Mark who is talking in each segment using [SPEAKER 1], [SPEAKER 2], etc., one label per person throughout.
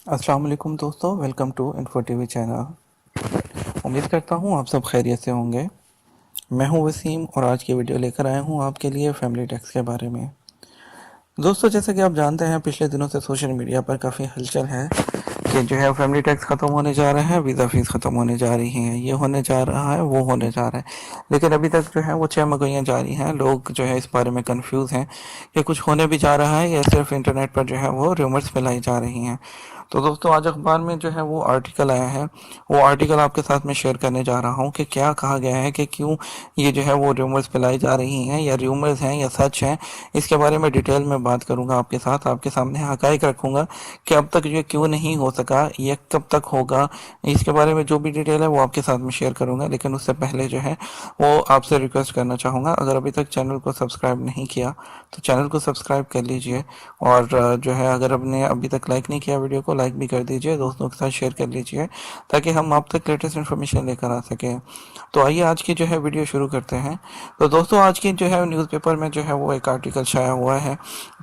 [SPEAKER 1] अस्सलाम वालेकुम दोस्तों, welcome to Info TV channel. उम्मीद करता हूँ आप सब खैरियत से होंगे। मैं हूँ वसीम और आज की वीडियो लेकर आया हूँ आपके लिए फैमिली टैक्स के बारे में। दोस्तों, जैसे कि आप जानते हैं, पिछले दिनों से सोशल मीडिया पर काफ़ी हलचल है कि जो है फैमिली टैक्स ख़त्म होने जा रहा है, वीज़ा फीस ख़त्म होने जा रही है, ये होने जा रहा है, वो होने जा रहा है। लेकिन अभी तक जो है वो 6 मगोइयाँ जारी हैं। लोग जो है इस बारे में कंफ्यूज हैं कि कुछ होने भी जा रहा है या सिर्फ इंटरनेट पर जो है वो रूमर्स फैलाई जा रही हैं। तो दोस्तों, आज अखबार में जो है वो आर्टिकल आया है, वो आर्टिकल आपके साथ में शेयर करने जा रहा हूँ कि क्या कहा गया है कि क्यों ये जो है वो रूमर्स फैलाई जा रही हैं, या रूमर्स हैं या सच हैं। इसके बारे में डिटेल में बात करूंगा आपके साथ, आपके सामने हकाइक रखूंगा कि अब तक ये क्यों नहीं हो सका, ये कब तक होगा। इसके बारे में जो भी डिटेल है वो आपके साथ में शेयर करूंगा। लेकिन उससे पहले जो है वो आपसे रिक्वेस्ट करना चाहूँगा, अगर अभी तक चैनल को सब्सक्राइब नहीं किया तो चैनल को सब्सक्राइब कर लीजिए। और जो है अगर आपने अभी तक लाइक नहीं किया वीडियो को, लाइक भी कर दीजिए, दोस्तों के साथ शेयर कर लीजिए ताकि हम आप तक लेटेस्ट इन्फॉर्मेशन लेकर आ सकें। तो आइए आज की जो है वीडियो शुरू करते हैं। तो दोस्तों, आज की जो है न्यूज़पेपर में जो है वो एक आर्टिकल छाया हुआ है।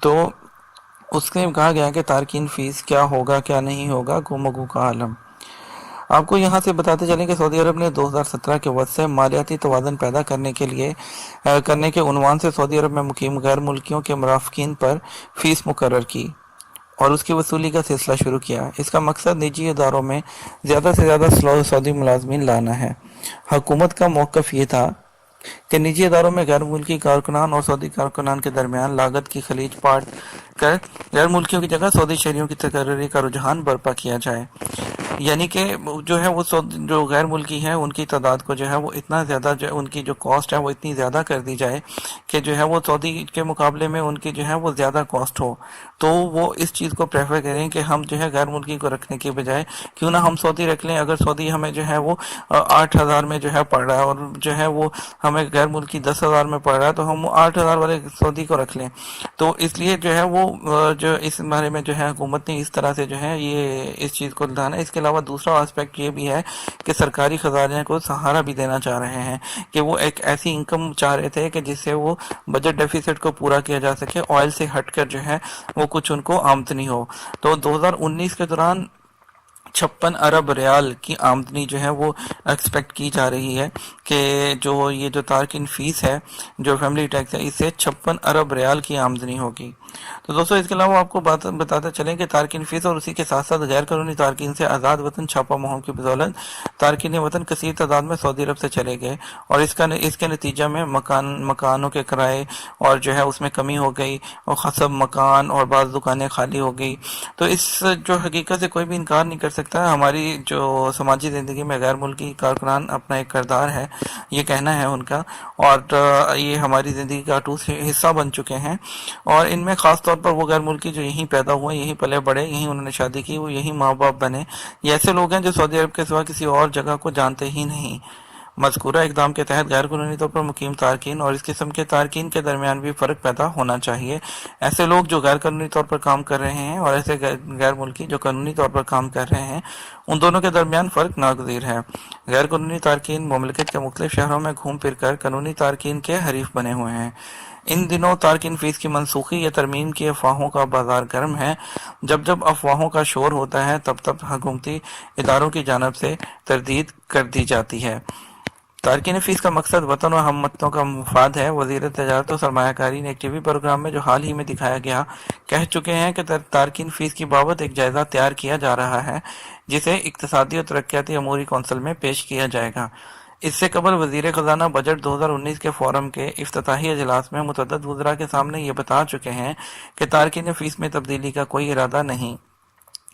[SPEAKER 1] तो उसमें कहा गया कि तारकीन फीस क्या होगा क्या नहीं होगा, गुमगु का आलम। आपको यहाँ से बताते चलें कि सऊदी अरब ने 2017 के वक्त से मालियाती तवाज़ुन पैदा करने के उन्वान से सऊदी अरब में मुकीम गैर मुल्कियों के मुराफ़कीन पर फीस मुकर्रर की और उसकी वसूली का सिलसिला शुरू किया। इसका मकसद निजी इदारों में ज़्यादा से ज़्यादा सऊदी मुलाजमीन लाना है। हुकूमत का मौक़िफ़ ये था कि निजी इदारों में गैर मुल्की कारकुनान और सऊदी कारकुनान के दरमियान लागत की खलीज पाट कर गैर मुल्कियों की जगह सऊदी शहरियों की तकर्री का रुझान बर्पा किया जाए। यानी कि जो है वो जो गैर मुल्की हैं उनकी तादाद को जो है वो इतना ज़्यादा, जो उनकी जो कॉस्ट है वो इतनी ज़्यादा कर दी जाए कि जो है वो सऊदी के मुकाबले में उनकी जो है वो ज़्यादा कॉस्ट हो। तो वो इस चीज़ को प्रेफर करें कि हम जो है गैर मुल्की को रखने की बजाय क्यों ना हम सऊदी रख लें। अगर सऊदी हमें जो है वो 8,000 में जो है पड़ रहा है और जो है वो हमें गैर मुल्की 10,000 में पड़ रहा है, तो हम 8,000 वाले सऊदी को रख लें। तो इसलिए जो है वो जो इस बारे में जो है हुकूमत ने इस तरह से जो है ये इस चीज़ को लाना है। इसके अलावा दूसरा एस्पेक्ट ये भी है कि सरकारी खजाने को सहारा भी देना चाह रहे हैं कि वो एक ऐसी इनकम चाह रहे थे कि जिससे वो बजट डेफिसिट को पूरा किया जा सके, ऑयल से हटकर जो है वो कुछ उनको आमदनी हो। तो 2019 के दौरान 56 अरब रियाल की आमदनी जो है वो एक्सपेक्ट की जा रही है कि जो ये जो तारकिन फ़ीस है, जो फैमिली टैक्स है, इससे 56 अरब रियाल की आमदनी होगी। तो दोस्तों, इसके अलावा आपको बताते चलें कि तारकिन फ़ीस और उसी के साथ साथ गैर कानूनी तारकिन से आज़ाद वतन छापा मुहिम की बदौलत तारकिन वतन कसीर तादाद में सऊदी अरब से चले गए और इसके नतीजा में मकानों के किराए और जो है उसमें कमी हो गई और ख़ासब मकान और बाज़ दुकानें खाली हो गई। तो इस जो हकीकत से कोई भी इनकार नहीं कर सकता है, हमारी जो समाजी ज़िंदगी में गैर मुल्की कारकुनान अपना एक किरदार है, ये कहना है उनका, और ये हमारी ज़िंदगी का अटूट हिस्सा बन चुके हैं। और इनमें ख़ास तौर पर वो गैर मुल्की जो यहीं पैदा हुए, यहीं पले बड़े, यहीं उन्होंने शादी की, वो यहीं माँ बाप बने, ये ऐसे लोग हैं जो सऊदी अरब के सिवा किसी और जगह को जानते ही नहीं। मज़कूरा इक़दाम के तहत गैर कानूनी तौर पर मुकीम तारकीन और इस किस्म के तारकीन के दरमियान भी फ़र्क पैदा होना चाहिए। ऐसे लोग जो गैर कानूनी तौर पर काम कर रहे हैं और ऐसे गैर मुल्की जो कानूनी तौर पर काम कर रहे हैं, उन दोनों के दरमियान फ़र्क नागज़ीर है। गैर कानूनी तारकीन मुमलिकत के मुख्तलिफ शहरों में घूम फिर कर कानूनी तारकीन के हरीफ बने हुए हैं। इन दिनों तारकिन फ़ीस की मनसूखी या तरमीम की अफवाहों का बाजार गर्म है। जब जब अफवाहों का शोर होता है तब तब हुकूमती इदारों की जानब से तरदीद कर दी जाती है। तारकिन फ़ीस का मकसद वतन और हमवतनों का मुफाद है। वज़ीर तजारत और सरमायाकारी ने एक टीवी प्रोग्राम में जो हाल ही में दिखाया गया कह चुके हैं कि तारकिन फ़ीस की बाबत एक जायज़ा तैयार किया जा रहा है जिसे इक़्तिसादी और तरक्याती अमूरी कौंसिल में पेश किया जाएगा। इससे कबल वज़ीर ख़ज़ाना बजट 2019 के फोरम के इफ्तिताही इजलास में मुतअद्दिद वज़रा के सामने ये बता चुके हैं कि तारकिन फ़ीस में तब्दीली का कोई इरादा नहीं।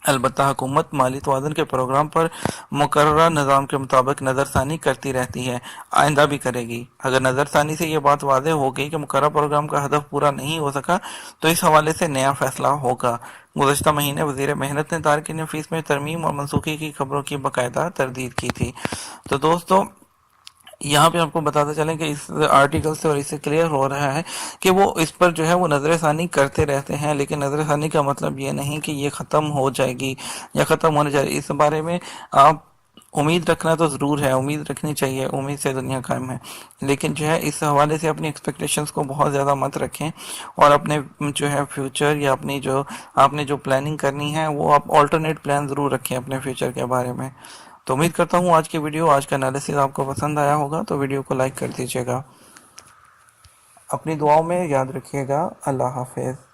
[SPEAKER 1] अलबत्ता हुकूमत माली तवाज़ुन के प्रोग्राम पर मुकर्ररा निज़ाम के मुताबिक नज़रसानी करती रहती है, आइंदा भी करेगी। अगर नज़रसानी से ये बात वाज़ेह हो गई कि मुकर्ररा प्रोग्राम का हदफ पूरा नहीं हो सका तो इस हवाले से नया फैसला होगा। गुज़श्ता महीने वज़ीर मेहनत ने तारकिन फ़ीस में तरमीम और मनसूखी की खबरों की बाकायदा तरदीद की थी। तो दोस्तों, यहाँ पे आपको बताते चलें कि इस आर्टिकल से और इससे क्लियर हो रहा है कि वो इस पर जो है वो नज़रसानी करते रहते हैं, लेकिन नज़रसानी का मतलब ये नहीं कि ये ख़त्म हो जाएगी या ख़त्म होने जा रही। इस बारे में आप امید رکھنا تو ضرور ہے، امید رکھنی چاہیے، امید سے دنیا قائم ہے، لیکن جو ہے اس حوالے سے اپنی ایکسپیکٹیشنز کو بہت زیادہ مت رکھیں، اور اپنے جو ہے فیوچر یا اپنی جو آپ نے جو پلاننگ کرنی ہے وہ آپ آلٹرنیٹ پلان ضرور رکھیں اپنے فیوچر کے بارے میں۔ تو امید کرتا ہوں آج کی ویڈیو، آج کا انالیسس آپ کو پسند آیا ہوگا، تو ویڈیو کو لائک کر دیجیے گا، اپنی دعاؤں میں یاد رکھیے گا۔ اللہ حافظ۔